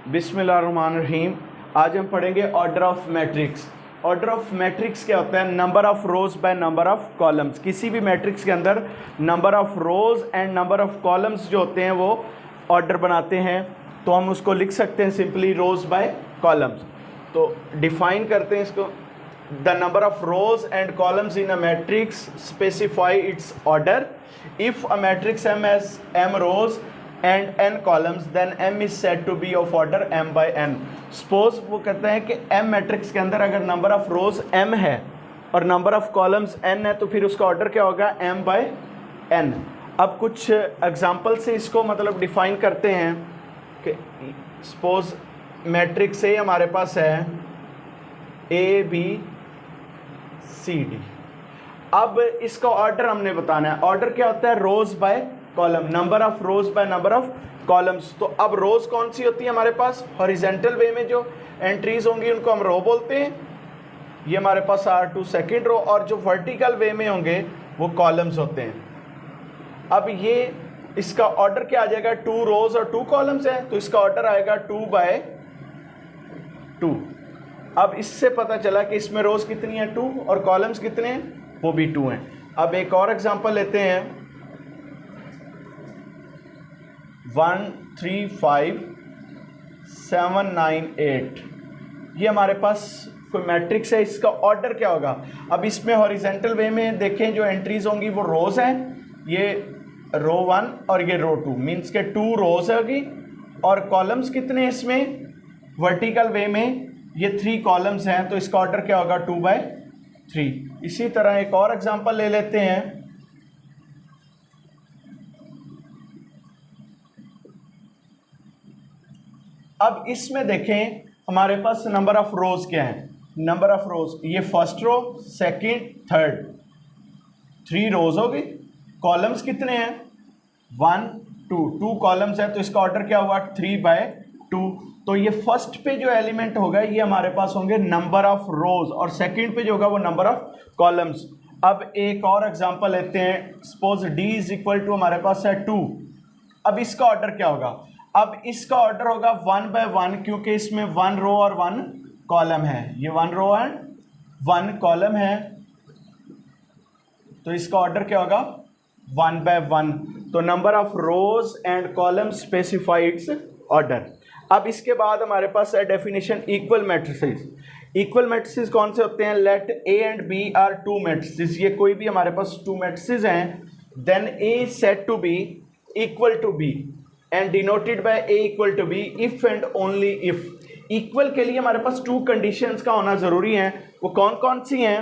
बिस्मिल्लाहिर्रहमानिर्रहीम। आज हम पढ़ेंगे order of matrix. Order of matrix क्या होता है? Number of rows by number of columns. किसी भी मैट्रिक्स के अंदर number of rows and number of columns जो होते हैं वो ऑर्डर बनाते हैं, तो हम उसको लिख सकते हैं सिंपली रोज बाय कॉलम्स। तो डिफाइन करते हैं इसको, the number of rows and columns in a matrix specify its order. If a matrix M has M rows and N columns, then M is said to be of order M by N. Suppose वो कहते हैं कि M matrix के अंदर अगर number of rose M है और number of columns N है, तो फिर उसका ऑर्डर क्या होगा? M by N। अब कुछ एग्जांपल से इसको मतलब डिफाइन करते हैं कि सपोज मैट्रिक्स A हमारे पास है A B C D। अब इसका ऑर्डर हमने बताना है। ऑर्डर क्या होता है? Rows by column, number of rows by number of columns. तो अब रोज कौन सी होती है हमारे पास? हॉरिजेंटल वे में जो एंट्रीज होंगी उनको हम रो बोलते हैं, ये हमारे पास R2 सेकेंड रो, और जो वर्टिकल वे में होंगे वो कॉलम्स होते हैं। अब ये इसका ऑर्डर क्या आ जाएगा? 2 रोज और 2 कॉलम्स है, तो इसका ऑर्डर आएगा 2 बाय 2। अब इससे पता चला कि इसमें रोज कितनी है? 2, और कॉलम्स कितने हैं? वो भी 2 हैं। अब एक और एग्जांपल लेते हैं, 1 3 5 7 9 8। ये हमारे पास कोई मैट्रिक्स है, इसका ऑर्डर क्या होगा? अब इसमें हॉरिजेंटल वे में देखें जो एंट्रीज होंगी वो रोज हैं, ये रो 1 और ये रो 2, मीन्स के 2 रोज होगी। और कॉलम्स कितने हैं इसमें? वर्टिकल वे में ये 3 कॉलम्स हैं, तो इसका ऑर्डर क्या होगा? 2 बाय 3। इसी तरह एक और एग्जांपल ले लेते हैं, अब इसमें देखें हमारे पास नंबर ऑफ रोज क्या है? नंबर ऑफ रोज, ये फर्स्ट रो, सेकंड, थर्ड, 3 रोज हो गई। कॉलम्स कितने हैं? 1 2 कॉलम्स है, तो इसका ऑर्डर क्या हुआ? 3 बाय 2। तो ये फर्स्ट पे जो एलिमेंट होगा ये हमारे पास होंगे नंबर ऑफ रोज, और सेकंड पे जो होगा वो नंबर ऑफ कॉलम्स। अब एक और एग्जांपल लेते हैं, suppose D is equal to हमारे पास है 2। अब इसका ऑर्डर क्या होगा? अब इसका ऑर्डर होगा 1 बाय 1, क्योंकि इसमें 1 रो और 1 कॉलम है, ये 1 रो एंड 1 कॉलम है, तो इसका ऑर्डर क्या होगा? 1 बाय 1। तो number of rows and column specify its order. अब इसके बाद हमारे पास है definition equal matrices. Equal matrices कौन से होते हैं? Let A and B are 2 matrices. ये कोई भी हमारे पास 2 मैट्रिसेस हैं, then A is said to be equal to B and denoted by A equal to B if and only if. Equal के लिए हमारे पास 2 कंडीशंस का होना जरूरी है। वो कौन कौन सी हैं?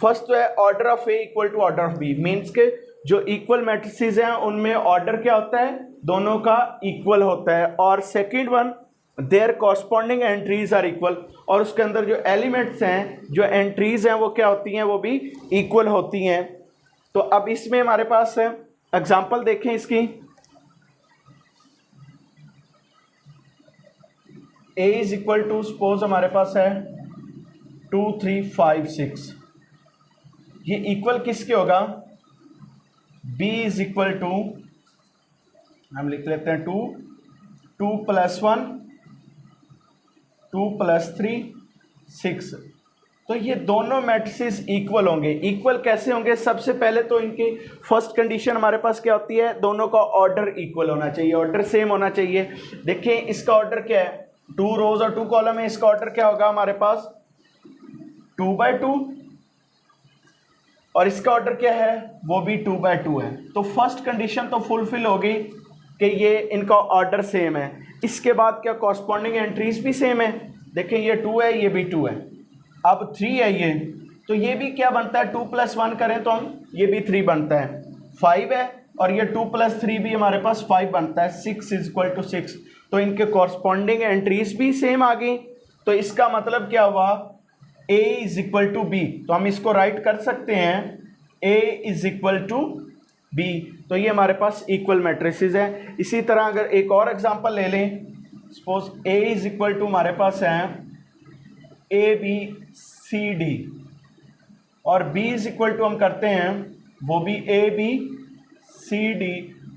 फर्स्ट तो है order of A equal to order of B, means के जो इक्वल मैट्रिसेस हैं उनमें ऑर्डर क्या होता है? दोनों का इक्वल होता है। और second one, there corresponding entries are equal, और उसके अंदर जो एलिमेंट्स हैं, जो एंट्रीज हैं वो क्या होती हैं? वो भी इक्वल होती हैं। तो अब इसमें हमारे पास एग्जांपल देखें इसकी, A is equal to suppose हमारे पास है 2 3 5 6। ये इक्वल किसके होगा? B इज इक्वल टू, हम लिख लेते हैं 2 प्लस 1 2 प्लस 3 6। तो ये दोनों मैट्रिसेस इक्वल होंगे। इक्वल कैसे होंगे? सबसे पहले तो इनकी फर्स्ट कंडीशन हमारे पास क्या होती है? दोनों का ऑर्डर इक्वल होना चाहिए, ऑर्डर सेम होना चाहिए। देखिए इसका ऑर्डर क्या है? 2 रोज और 2 कॉलम है, इसका ऑर्डर क्या होगा हमारे पास? 2 बाय 2, और इसका ऑर्डर क्या है? वो भी 2 बाय 2 है। तो फर्स्ट कंडीशन तो फुलफिल होगी कि ये इनका ऑर्डर सेम है। इसके बाद क्या कॉरस्पॉन्डिंग एंट्रीज भी सेम है। देखें ये 2 है, ये भी 2 है। अब 3 है ये, तो ये भी क्या बनता है? 2 प्लस 1 करें तो हम, ये भी 3 बनता है। 5 है, और ये 2 प्लस 3 भी हमारे पास 5 बनता है। 6 इज इक्वल टू 6। तो इनके कॉरस्पॉन्डिंग एंट्रीज भी सेम आ गई। तो इसका मतलब क्या हुआ? A is equal to B। तो हम इसको राइट कर सकते हैं A is equal to B। तो ये हमारे पास इक्वल मैट्रिसेस है। इसी तरह अगर एक और एग्जांपल ले लें, suppose A is equal to हमारे पास है ABCD, और B इज इक्वल टू हम करते हैं वो भी ABCD।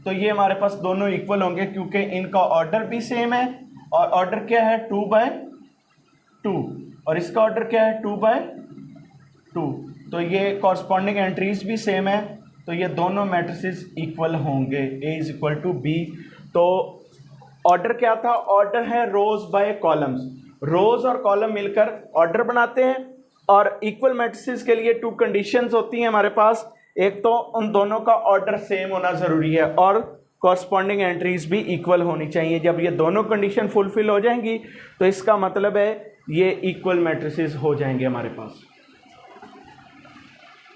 तो ये हमारे पास दोनों इक्वल होंगे क्योंकि इनका ऑर्डर भी सेम है और ऑर्डर क्या है 2/2 और इसका ऑर्डर क्या है 2/2, तो ये कॉरस्पॉन्डिंग एंट्रीज भी सेम है, तो ये दोनों मैट्रिसेस इक्वल होंगे, A is equal to B। तो ऑर्डर क्या था, ऑर्डर है रोज बाय कॉलम्स, रोज और कॉलम मिलकर ऑर्डर बनाते हैं और इक्वल मैट्रिसेस के लिए 2 कंडीशंस होती हैं हमारे पास, एक तो उन दोनों का ऑर्डर सेम होना ज़रूरी है और कॉरस्पॉन्डिंग एंट्रीज भी इक्वल होनी चाहिए। जब ये दोनों कंडीशन फुलफिल हो जाएंगी तो इसका मतलब है ये इक्वल मैट्रिसेस हो जाएंगे हमारे पास।